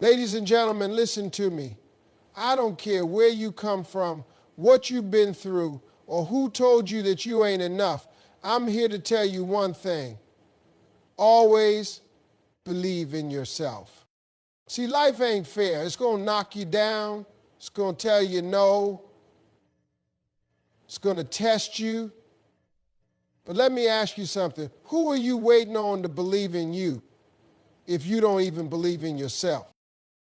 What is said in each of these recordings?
Ladies and gentlemen, listen to me. I don't care where you come from, what you've been through, or who told you that you ain't enough. I'm here to tell you one thing. Always believe in yourself. See, life ain't fair. It's going to knock you down. It's going to tell you no. It's going to test you. But let me ask you something. Who are you waiting on to believe in you if you don't even believe in yourself?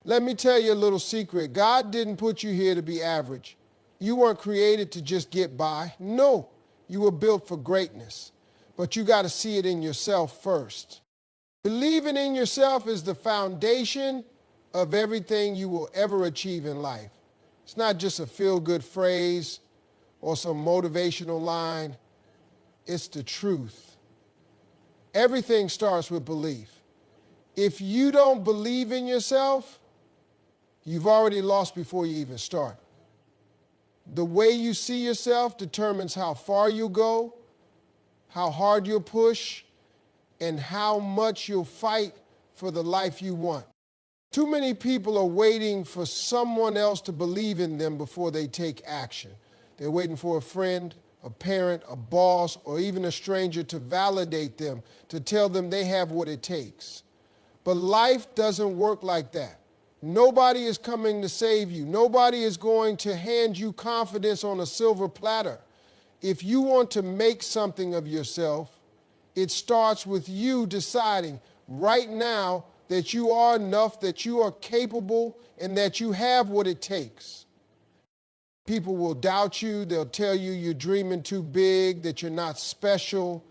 Let me tell you a little secret. God didn't put you here to be average. You weren't created to just get by. No, you were built for greatness. But you got to see it in yourself first. Believing in yourself is the foundation of everything you will ever achieve in life. It's not just a feel-good phrase or some motivational line. It's the truth. Everything starts with belief. If you don't believe in yourself, you've already lost before you even start. The way you see yourself determines how far you'll go, how hard you'll push, and how much you'll fight for the life you want. Too many people are waiting for someone else to believe in them before they take action. They're waiting for a friend, a parent, a boss, or even a stranger to validate them, to tell them they have what it takes. But life doesn't work like that. Nobody is coming to save you. Nobody is going to hand you confidence on a silver platter. If you want to make something of yourself, it starts with you deciding right now that you are enough, that you are capable, and that you have what it takes. People will doubt you. They'll tell you you're dreaming too big, that you're not special,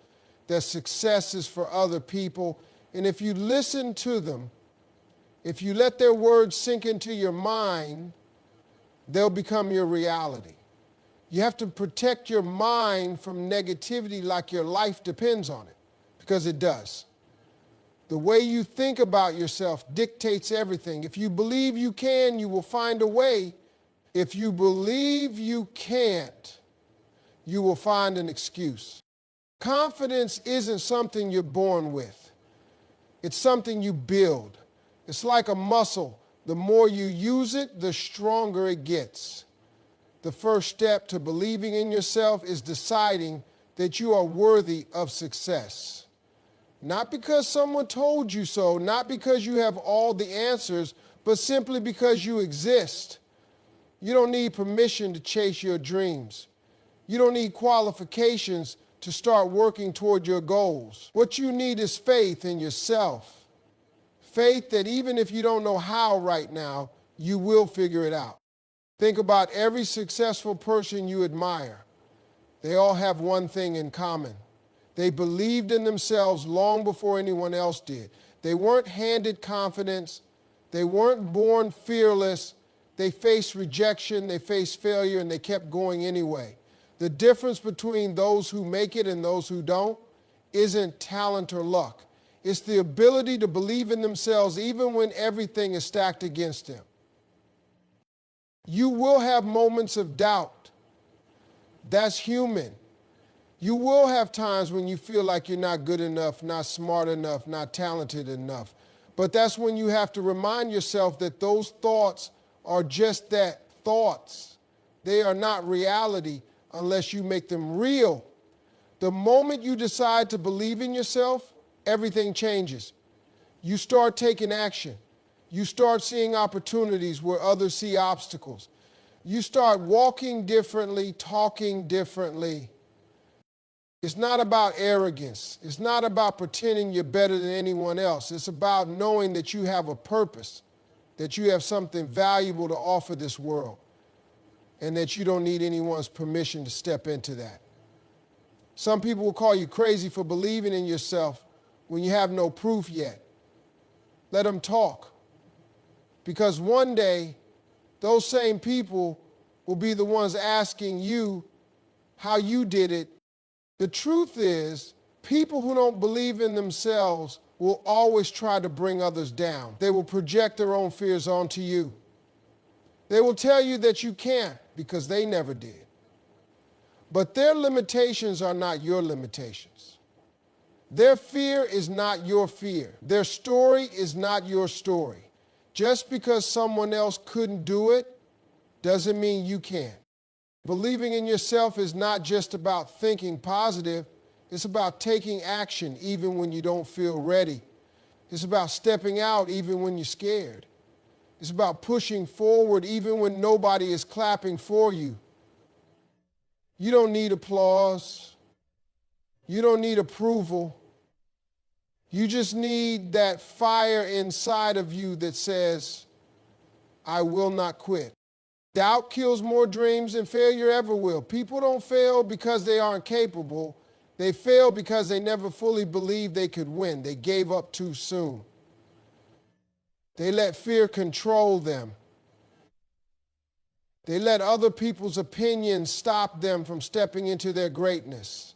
that success is for other people. And if you listen to them, if you let their words sink into your mind, they'll become your reality. You have to protect your mind from negativity like your life depends on it, because it does. The way you think about yourself dictates everything. If you believe you can, you will find a way. If you believe you can't, you will find an excuse. Confidence isn't something you're born with. It's something you build. It's like a muscle. The more you use it, the stronger it gets. The first step to believing in yourself is deciding that you are worthy of success. Not because someone told you so, not because you have all the answers, but simply because you exist. You don't need permission to chase your dreams. You don't need qualifications to start working toward your goals. What you need is faith in yourself. Faith that even if you don't know how right now, you will figure it out. Think about every successful person you admire. They all have one thing in common. They believed in themselves long before anyone else did. They weren't handed confidence. They weren't born fearless. They faced rejection, they faced failure, and they kept going anyway. The difference between those who make it and those who don't isn't talent or luck. It's the ability to believe in themselves even when everything is stacked against them. You will have moments of doubt. That's human. You will have times when you feel like you're not good enough, not smart enough, not talented enough. But that's when you have to remind yourself that those thoughts are just that, thoughts. They are not reality unless you make them real. The moment you decide to believe in yourself, everything changes. You start taking action. You start seeing opportunities where others see obstacles. You start walking differently, talking differently. It's not about arrogance. It's not about pretending you're better than anyone else. It's about knowing that you have a purpose, that you have something valuable to offer this world, and that you don't need anyone's permission to step into that. Some people will call you crazy for believing in yourself when you have no proof yet. Let them talk. Because one day, those same people will be the ones asking you how you did it. The truth is, people who don't believe in themselves will always try to bring others down. They will project their own fears onto you. They will tell you that you can't because they never did. But their limitations are not your limitations. Their fear is not your fear. Their story is not your story. Just because someone else couldn't do it doesn't mean you can't. Believing in yourself is not just about thinking positive. It's about taking action even when you don't feel ready. It's about stepping out even when you're scared. It's about pushing forward even when nobody is clapping for you. You don't need applause. You don't need approval. You just need that fire inside of you that says, I will not quit. Doubt kills more dreams than failure ever will. People don't fail because they aren't capable. They fail because they never fully believed they could win. They gave up too soon. They let fear control them. They let other people's opinions stop them from stepping into their greatness.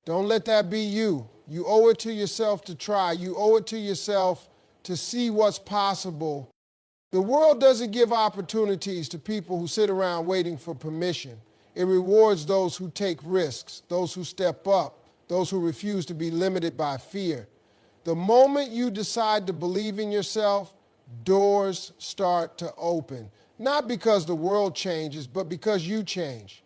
Don't let that be you. You owe it to yourself to try. You owe it to yourself to see what's possible. The world doesn't give opportunities to people who sit around waiting for permission. It rewards those who take risks, those who step up, those who refuse to be limited by fear. The moment you decide to believe in yourself, doors start to open. Not because the world changes, but because you change.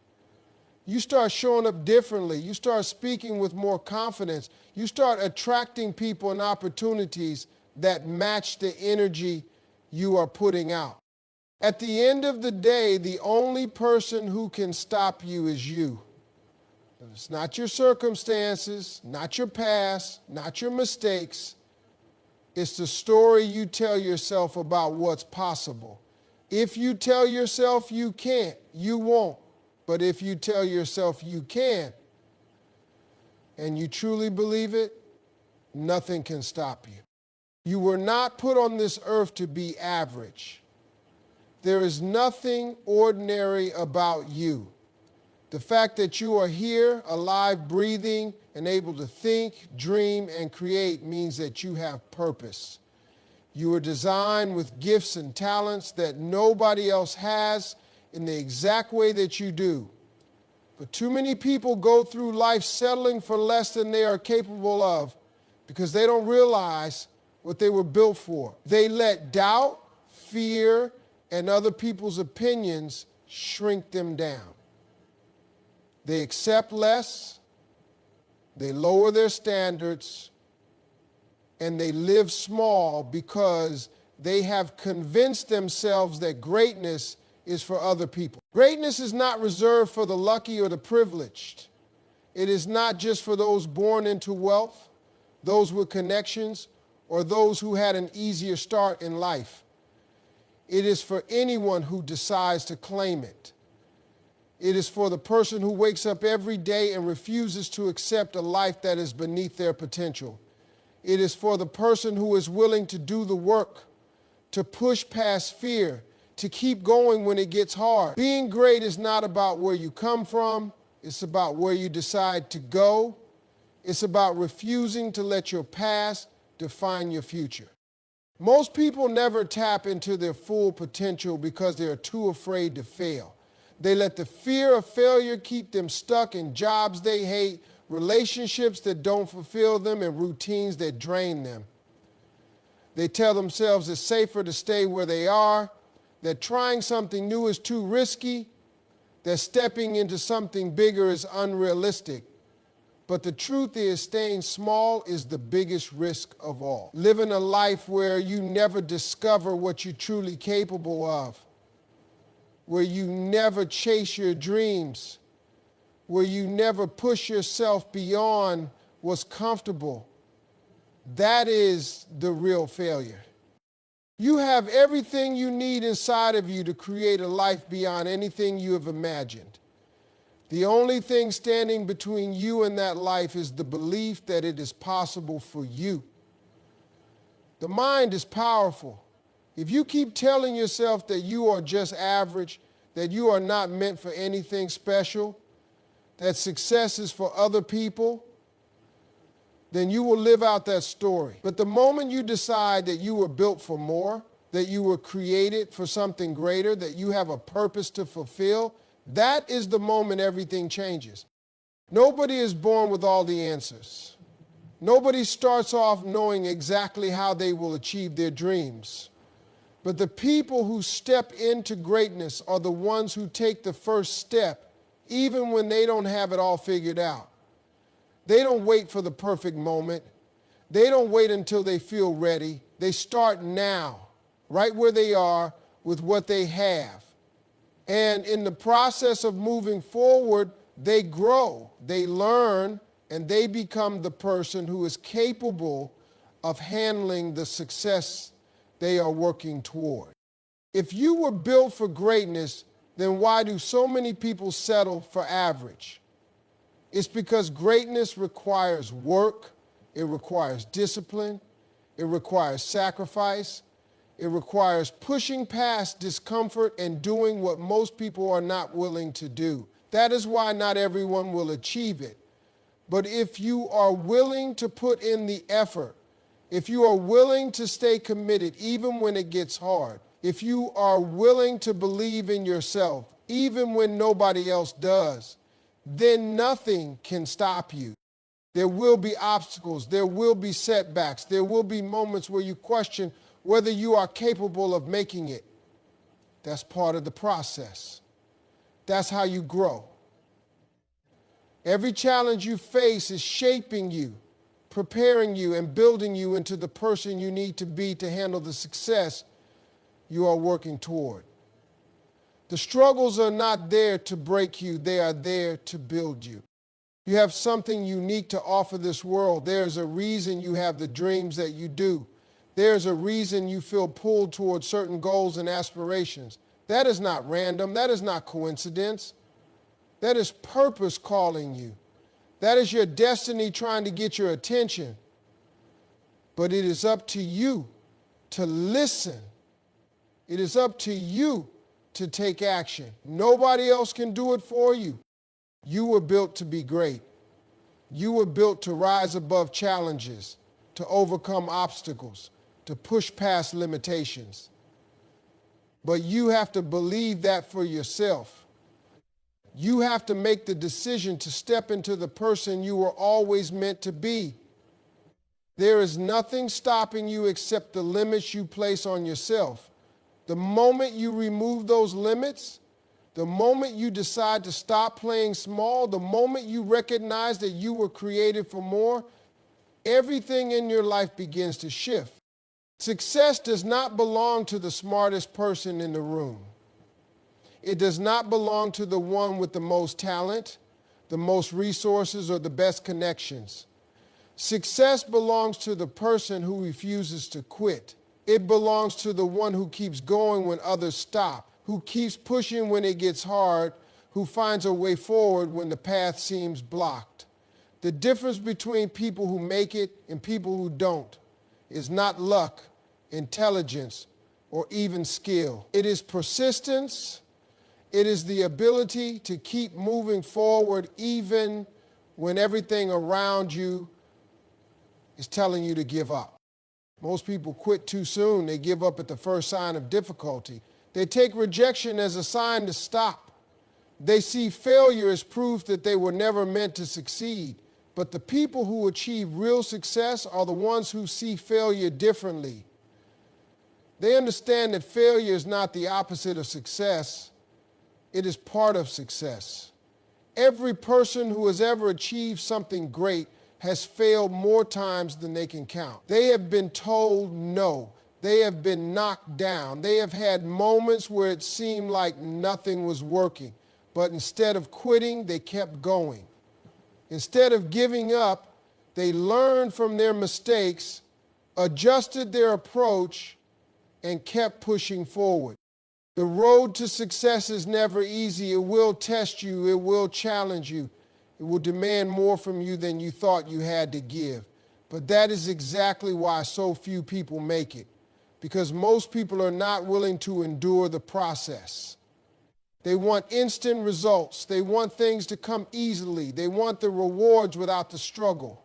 You start showing up differently. You start speaking with more confidence. You start attracting people and opportunities that match the energy you are putting out. At the end of the day, the only person who can stop you is you. It's not your circumstances, not your past, not your mistakes. It's the story you tell yourself about what's possible. If you tell yourself you can't, you won't. But if you tell yourself you can, and you truly believe it, nothing can stop you. You were not put on this earth to be average. There is nothing ordinary about you. The fact that you are here, alive, breathing, and able to think, dream, and create means that you have purpose. You were designed with gifts and talents that nobody else has in the exact way that you do. But too many people go through life settling for less than they are capable of because they don't realize what they were built for. They let doubt, fear, and other people's opinions shrink them down. They accept less, they lower their standards, and they live small because they have convinced themselves that greatness is for other people. Greatness is not reserved for the lucky or the privileged. It is not just for those born into wealth, those with connections, or those who had an easier start in life. It is for anyone who decides to claim it. It is for the person who wakes up every day and refuses to accept a life that is beneath their potential. It is for the person who is willing to do the work, to push past fear, to keep going when it gets hard. Being great is not about where you come from. It's about where you decide to go. It's about refusing to let your past define your future. Most people never tap into their full potential because they are too afraid to fail. They let the fear of failure keep them stuck in jobs they hate, relationships that don't fulfill them, and routines that drain them. They tell themselves it's safer to stay where they are, that trying something new is too risky, that stepping into something bigger is unrealistic. But the truth is, staying small is the biggest risk of all. Living a life where you never discover what you're truly capable of, where you never chase your dreams, where you never push yourself beyond what's comfortable, that is the real failure. You have everything you need inside of you to create a life beyond anything you have imagined. The only thing standing between you and that life is the belief that it is possible for you. The mind is powerful. If you keep telling yourself that you are just average, that you are not meant for anything special, that success is for other people, then you will live out that story. But the moment you decide that you were built for more, that you were created for something greater, that you have a purpose to fulfill, that is the moment everything changes. Nobody is born with all the answers. Nobody starts off knowing exactly how they will achieve their dreams. But the people who step into greatness are the ones who take the first step, even when they don't have it all figured out. They don't wait for the perfect moment. They don't wait until they feel ready. They start now, right where they are, with what they have. And in the process of moving forward, they grow, they learn, and they become the person who is capable of handling the success they are working toward. If you were built for greatness, then why do so many people settle for average? It's because greatness requires work, it requires discipline, it requires sacrifice, it requires pushing past discomfort and doing what most people are not willing to do. That is why not everyone will achieve it. But if you are willing to put in the effort, if you are willing to stay committed even when it gets hard, if you are willing to believe in yourself even when nobody else does, then nothing can stop you. There will be obstacles, there will be setbacks, there will be moments where you question whether you are capable of making it. That's part of the process. That's how you grow. Every challenge you face is shaping you, preparing you, and building you into the person you need to be to handle the success you are working toward. The struggles are not there to break you, they are there to build you. You have something unique to offer this world. There's a reason you have the dreams that you do. There's a reason you feel pulled toward certain goals and aspirations. That is not random. That is not coincidence. That is purpose calling you. That is your destiny trying to get your attention. But it is up to you to listen. It is up to you to take action. Nobody else can do it for you. You were built to be great. You were built to rise above challenges, to overcome obstacles, to push past limitations. But you have to believe that for yourself. You have to make the decision to step into the person you were always meant to be. There is nothing stopping you except the limits you place on yourself. The moment you remove those limits, the moment you decide to stop playing small, the moment you recognize that you were created for more, everything in your life begins to shift. Success does not belong to the smartest person in the room. It does not belong to the one with the most talent, the most resources, or the best connections. Success belongs to the person who refuses to quit. It belongs to the one who keeps going when others stop, who keeps pushing when it gets hard, who finds a way forward when the path seems blocked. The difference between people who make it and people who don't is not luck, intelligence, or even skill. It is persistence. It is the ability to keep moving forward even when everything around you is telling you to give up. Most people quit too soon. They give up at the first sign of difficulty. They take rejection as a sign to stop. They see failure as proof that they were never meant to succeed. But the people who achieve real success are the ones who see failure differently. They understand that failure is not the opposite of success. It is part of success. Every person who has ever achieved something great has failed more times than they can count. They have been told no. They have been knocked down. They have had moments where it seemed like nothing was working. But instead of quitting, they kept going. Instead of giving up, they learned from their mistakes, adjusted their approach, and kept pushing forward. The road to success is never easy. It will test you. It will challenge you. It will demand more from you than you thought you had to give. But that is exactly why so few people make it, because most people are not willing to endure the process. They want instant results. They want things to come easily. They want the rewards without the struggle.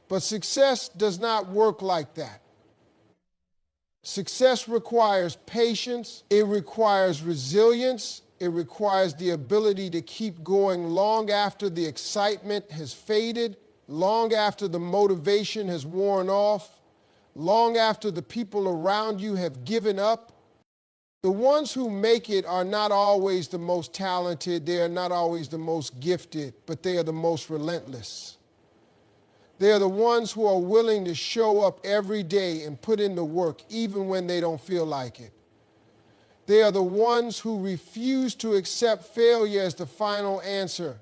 But success does not work like that. Success requires patience. It requires resilience. It requires the ability to keep going long after the excitement has faded, long after the motivation has worn off, long after the people around you have given up. The ones who make it are not always the most talented, they are not always the most gifted, but they are the most relentless. They are the ones who are willing to show up every day and put in the work even when they don't feel like it. They are the ones who refuse to accept failure as the final answer.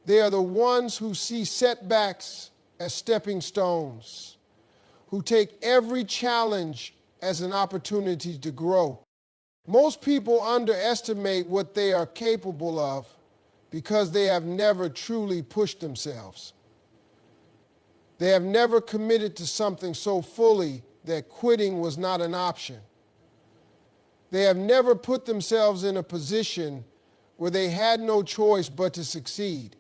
They are the ones who see setbacks as stepping stones, who take every challenge as an opportunity to grow. Most people underestimate what they are capable of because they have never truly pushed themselves. They have never committed to something so fully that quitting was not an option. They have never put themselves in a position where they had no choice but to succeed.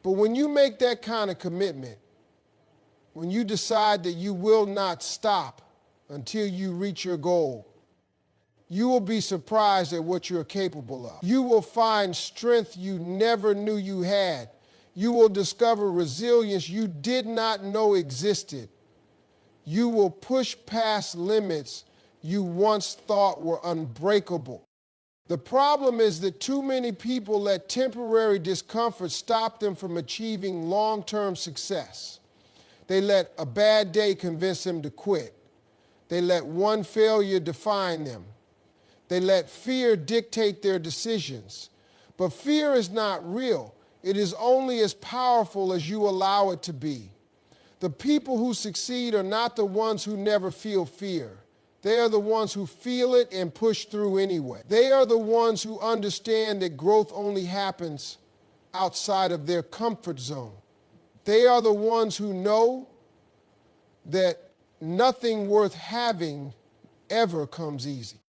But when you make that kind of commitment, when you decide that you will not stop until you reach your goal, you will be surprised at what you're capable of. You will find strength you never knew you had. You will discover resilience you did not know existed. You will push past limits you once thought were unbreakable. The problem is that too many people let temporary discomfort stop them from achieving long-term success. They let a bad day convince them to quit. They let one failure define them. They let fear dictate their decisions. But fear is not real. It is only as powerful as you allow it to be. The people who succeed are not the ones who never feel fear. They are the ones who feel it and push through anyway. They are the ones who understand that growth only happens outside of their comfort zone. They are the ones who know that nothing worth having ever comes easy.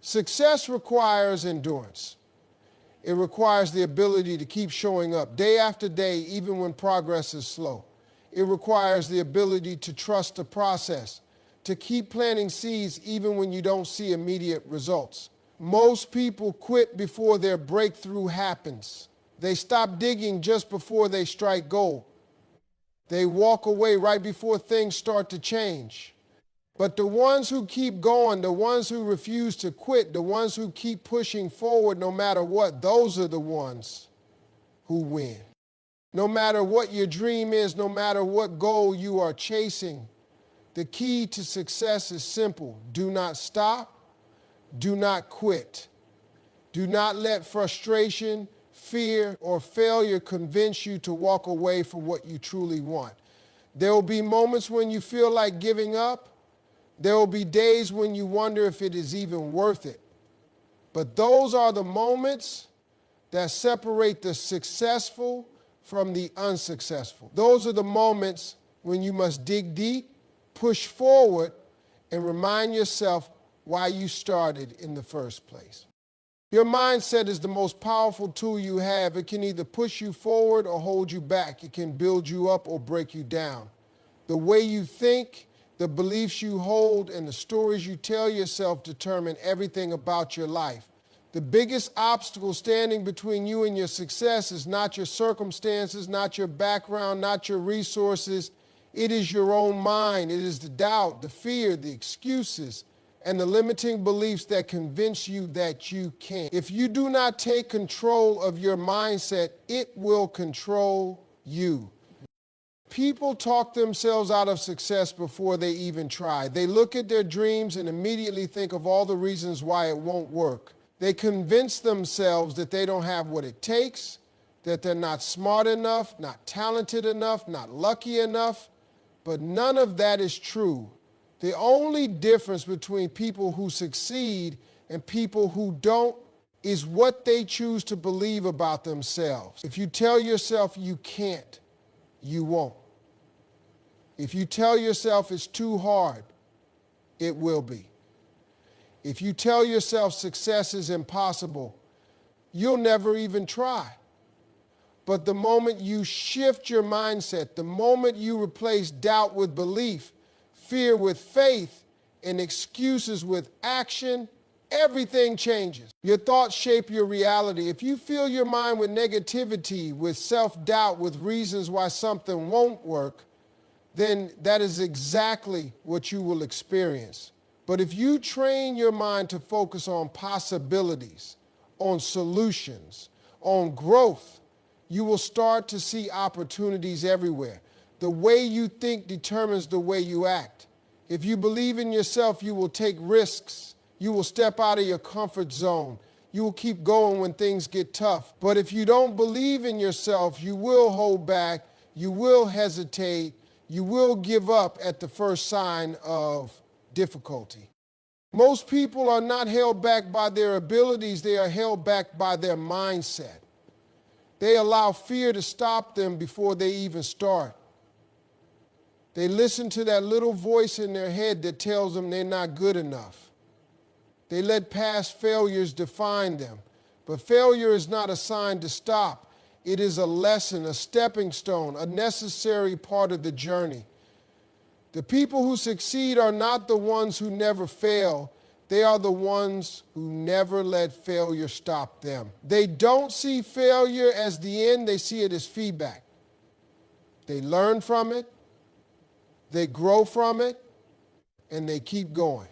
Success requires endurance. It requires the ability to keep showing up day after day, even when progress is slow. It requires the ability to trust the process, to keep planting seeds even when you don't see immediate results. Most people quit before their breakthrough happens. They stop digging just before they strike gold. They walk away right before things start to change. But the ones who keep going, the ones who refuse to quit, the ones who keep pushing forward no matter what, those are the ones who win. No matter what your dream is, no matter what goal you are chasing, the key to success is simple. Do not stop. Do not quit. Do not let frustration, fear, or failure convince you to walk away from what you truly want. There will be moments when you feel like giving up. There will be days when you wonder if it is even worth it. But those are the moments that separate the successful from the unsuccessful. Those are the moments when you must dig deep, push forward, and remind yourself why you started in the first place. Your mindset is the most powerful tool you have. It can either push you forward or hold you back. It can build you up or break you down. The way you think, the beliefs you hold, and the stories you tell yourself determine everything about your life. The biggest obstacle standing between you and your success is not your circumstances, not your background, not your resources. It is your own mind. It is the doubt, the fear, the excuses, and the limiting beliefs that convince you that you can't. If you do not take control of your mindset, it will control you. People talk themselves out of success before they even try. They look at their dreams and immediately think of all the reasons why it won't work. They convince themselves that they don't have what it takes, that they're not smart enough, not talented enough, not lucky enough. But none of that is true. The only difference between people who succeed and people who don't is what they choose to believe about themselves. If you tell yourself you can't, you won't. If you tell yourself it's too hard, it will be. If you tell yourself success is impossible, you'll never even try. But the moment you shift your mindset, the moment you replace doubt with belief, fear with faith, and excuses with action, everything changes. Your thoughts shape your reality. If you fill your mind with negativity, with self-doubt, with reasons why something won't work, then that is exactly what you will experience. But if you train your mind to focus on possibilities, on solutions, on growth, you will start to see opportunities everywhere. The way you think determines the way you act. If you believe in yourself, you will take risks. You will step out of your comfort zone. You will keep going when things get tough. But if you don't believe in yourself, you will hold back, you will hesitate, you will give up at the first sign of difficulty. Most people are not held back by their abilities, they are held back by their mindset. They allow fear to stop them before they even start. They listen to that little voice in their head that tells them they're not good enough. They let past failures define them. But failure is not a sign to stop. It is a lesson, a stepping stone, a necessary part of the journey. The people who succeed are not the ones who never fail. They are the ones who never let failure stop them. They don't see failure as the end, they see it as feedback. They learn from it, they grow from it, and they keep going.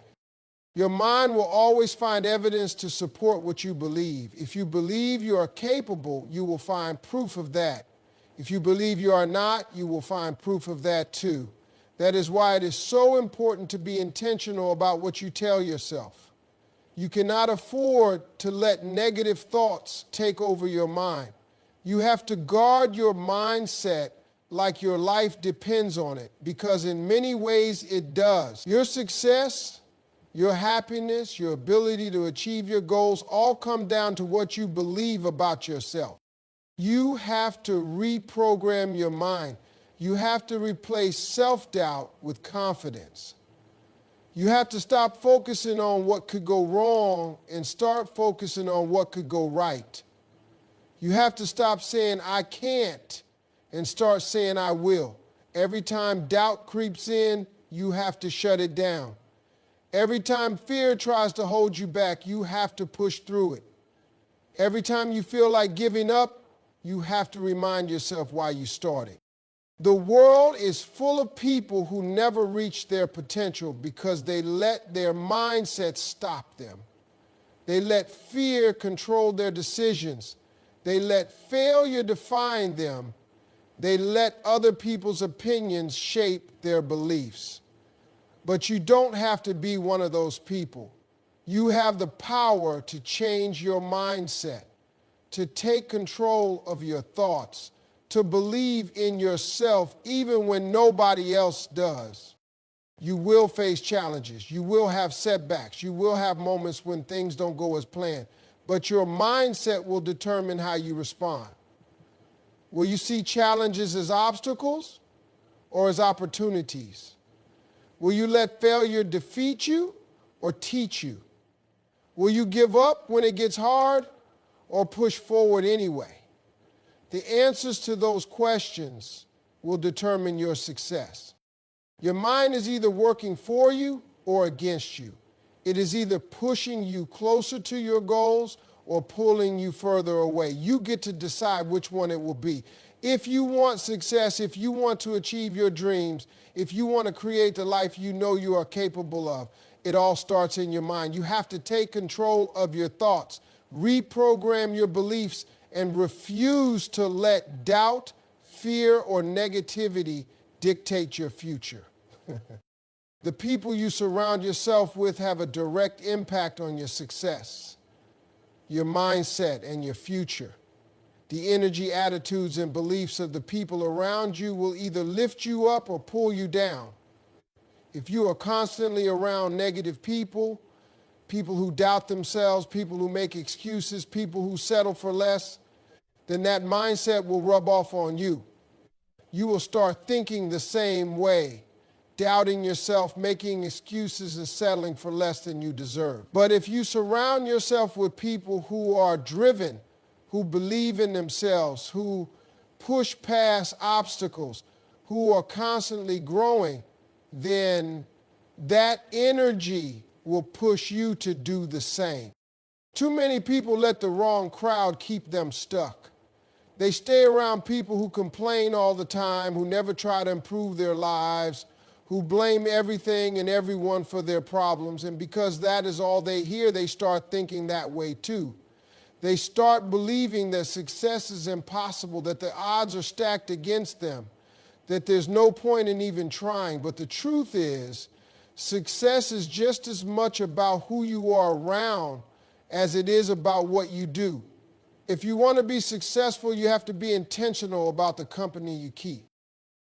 Your mind will always find evidence to support what you believe. If you believe you are capable, you will find proof of that. If you believe you are not, you will find proof of that too. That is why it is so important to be intentional about what you tell yourself. You cannot afford to let negative thoughts take over your mind. You have to guard your mindset like your life depends on it, because in many ways it does. Your success, your happiness, your ability to achieve your goals all come down to what you believe about yourself. You have to reprogram your mind. You have to replace self-doubt with confidence. You have to stop focusing on what could go wrong and start focusing on what could go right. You have to stop saying, I can't, and start saying, I will. Every time doubt creeps in, you have to shut it down. Every time fear tries to hold you back, you have to push through it. Every time you feel like giving up, you have to remind yourself why you started. The world is full of people who never reach their potential because they let their mindset stop them. They let fear control their decisions. They let failure define them. They let other people's opinions shape their beliefs. But you don't have to be one of those people. You have the power to change your mindset, to take control of your thoughts, to believe in yourself even when nobody else does. You will face challenges. You will have setbacks. You will have moments when things don't go as planned. But your mindset will determine how you respond. Will you see challenges as obstacles or as opportunities? Will you let failure defeat you or teach you? Will you give up when it gets hard or push forward anyway? The answers to those questions will determine your success. Your mind is either working for you or against you. It is either pushing you closer to your goals or pulling you further away. You get to decide which one it will be. If you want success, if you want to achieve your dreams, if you want to create the life you know you are capable of, it all starts in your mind. You have to take control of your thoughts, reprogram your beliefs, and refuse to let doubt, fear, or negativity dictate your future. The people you surround yourself with have a direct impact on your success, your mindset, and your future. The energy, attitudes, and beliefs of the people around you will either lift you up or pull you down. If you are constantly around negative people, people who doubt themselves, people who make excuses, people who settle for less, then that mindset will rub off on you. You will start thinking the same way, doubting yourself, making excuses, and settling for less than you deserve. But if you surround yourself with people who are driven, who believe in themselves, who push past obstacles, who are constantly growing, then that energy will push you to do the same. Too many people let the wrong crowd keep them stuck. They stay around people who complain all the time, who never try to improve their lives, who blame everything and everyone for their problems, and because that is all they hear, they start thinking that way too. They start believing that success is impossible, that the odds are stacked against them, that there's no point in even trying. But the truth is, success is just as much about who you are around as it is about what you do. If you want to be successful, you have to be intentional about the company you keep.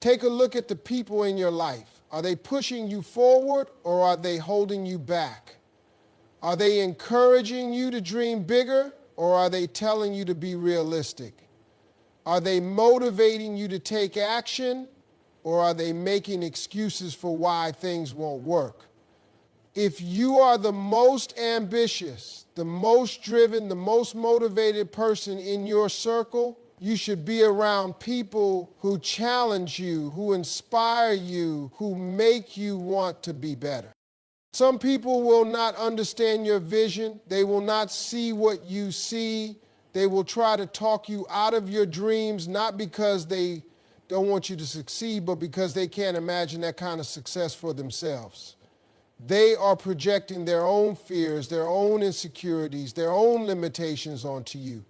Take a look at the people in your life. Are they pushing you forward or are they holding you back? Are they encouraging you to dream bigger or are they telling you to be realistic? Are they motivating you to take action or are they making excuses for why things won't work? If you are the most ambitious, the most driven, the most motivated person in your circle, you should be around people who challenge you, who inspire you, who make you want to be better. Some people will not understand your vision. They will not see what you see. They will try to talk you out of your dreams, not because they don't want you to succeed, but because they can't imagine that kind of success for themselves. They are projecting their own fears, their own insecurities, their own limitations onto you.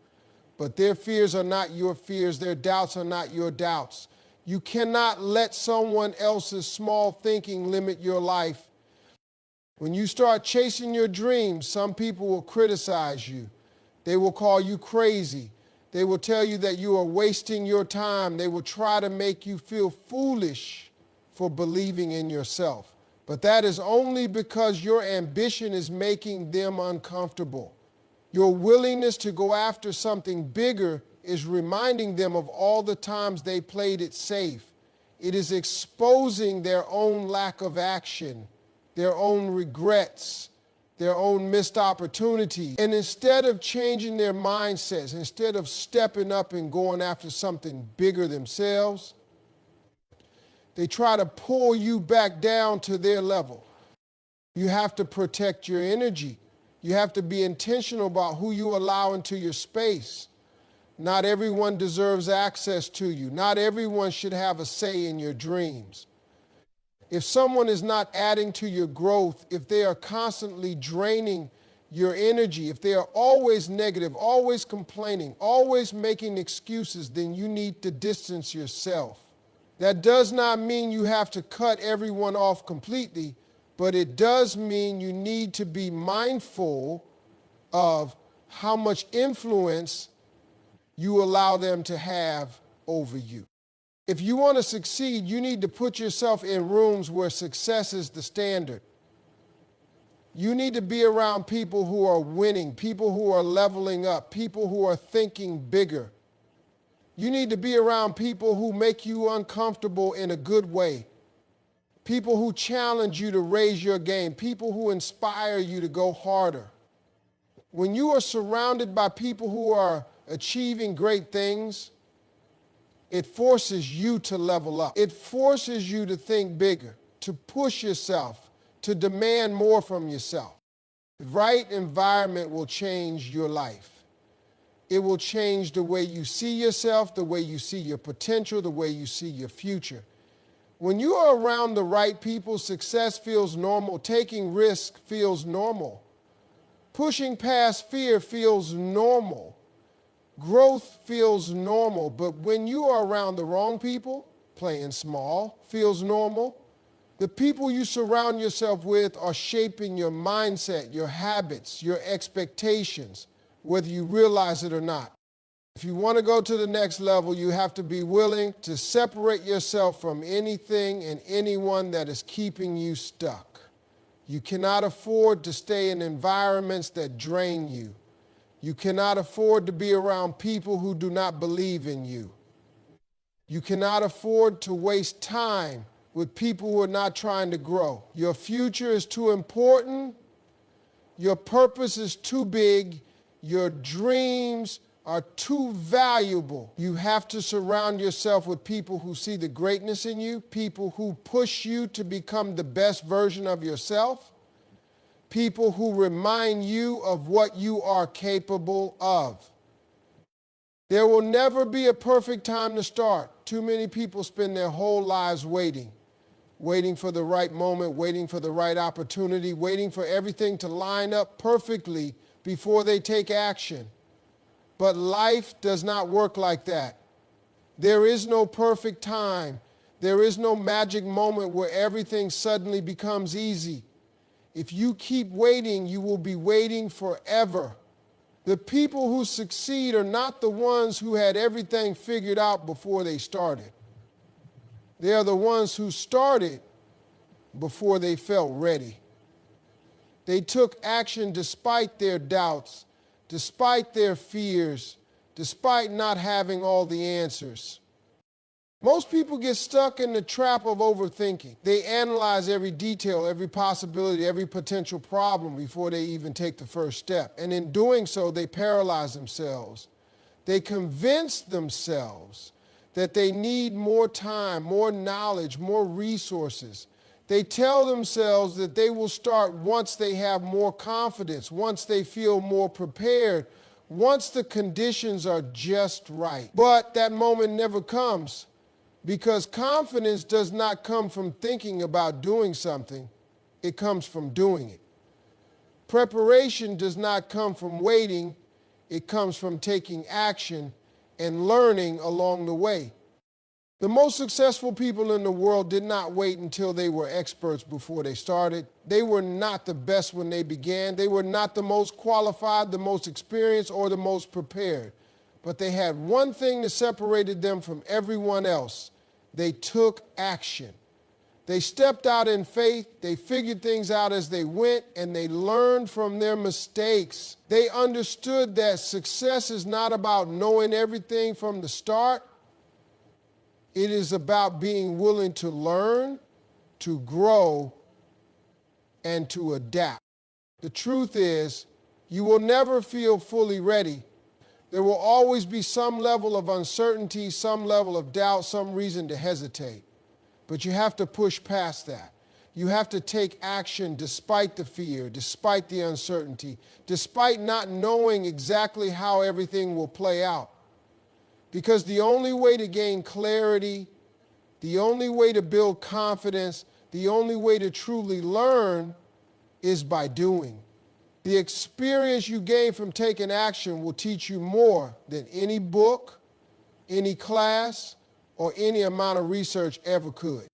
But their fears are not your fears. Their doubts are not your doubts. You cannot let someone else's small thinking limit your life. When you start chasing your dreams, some people will criticize you. They will call you crazy. They will tell you that you are wasting your time. They will try to make you feel foolish for believing in yourself. But that is only because your ambition is making them uncomfortable. Your willingness to go after something bigger is reminding them of all the times they played it safe. It is exposing their own lack of action, their own regrets, their own missed opportunities. And instead of changing their mindsets, instead of stepping up and going after something bigger themselves, they try to pull you back down to their level. You have to protect your energy. You have to be intentional about who you allow into your space. Not everyone deserves access to you. Not everyone should have a say in your dreams. If someone is not adding to your growth, if they are constantly draining your energy, if they are always negative, always complaining, always making excuses, then you need to distance yourself. That does not mean you have to cut everyone off completely, but it does mean you need to be mindful of how much influence you allow them to have over you. If you want to succeed, you need to put yourself in rooms where success is the standard. You need to be around people who are winning, people who are leveling up, people who are thinking bigger. You need to be around people who make you uncomfortable in a good way. People who challenge you to raise your game. People who inspire you to go harder. When you are surrounded by people who are achieving great things, it forces you to level up. It forces you to think bigger, to push yourself, to demand more from yourself. The right environment will change your life. It will change the way you see yourself, the way you see your potential, the way you see your future. When you are around the right people, success feels normal. Taking risks feels normal. Pushing past fear feels normal. Growth feels normal. But when you are around the wrong people, playing small feels normal. The people you surround yourself with are shaping your mindset, your habits, your expectations, whether you realize it or not. If you want to go to the next level, you have to be willing to separate yourself from anything and anyone that is keeping you stuck. You cannot afford to stay in environments that drain you. You cannot afford to be around people who do not believe in you. You cannot afford to waste time with people who are not trying to grow. Your future is too important. Your purpose is too big. Your dreams are too valuable. You have to surround yourself with people who see the greatness in you, people who push you to become the best version of yourself, people who remind you of what you are capable of. There will never be a perfect time to start. Too many people spend their whole lives waiting. waiting for the right moment, waiting for the right opportunity, waiting for everything to line up perfectly before they take action. But life does not work like that. There is no perfect time. There is no magic moment where everything suddenly becomes easy. If you keep waiting, you will be waiting forever. The people who succeed are not the ones who had everything figured out before they started. They are the ones who started before they felt ready. They took action despite their doubts, despite their fears, despite not having all the answers. Most people get stuck in the trap of overthinking. They analyze every detail, every possibility, every potential problem before they even take the first step. And in doing so, they paralyze themselves. They convince themselves that they need more time, more knowledge, more resources. They tell themselves that they will start once they have more confidence, once they feel more prepared, once the conditions are just right. But that moment never comes, because confidence does not come from thinking about doing something. It comes from doing it. Preparation does not come from waiting. It comes from taking action and learning along the way. The most successful people in the world did not wait until they were experts before they started. They were not the best when they began. They were not the most qualified, the most experienced, or the most prepared. But they had one thing that separated them from everyone else. They took action. They stepped out in faith, they figured things out as they went, and they learned from their mistakes. They understood that success is not about knowing everything from the start. It is about being willing to learn, to grow, and to adapt. The truth is, you will never feel fully ready. There will always be some level of uncertainty, some level of doubt, some reason to hesitate. But you have to push past that. You have to take action despite the fear, despite the uncertainty, despite not knowing exactly how everything will play out. Because the only way to gain clarity, the only way to build confidence, the only way to truly learn is by doing. The experience you gain from taking action will teach you more than any book, any class, or any amount of research ever could.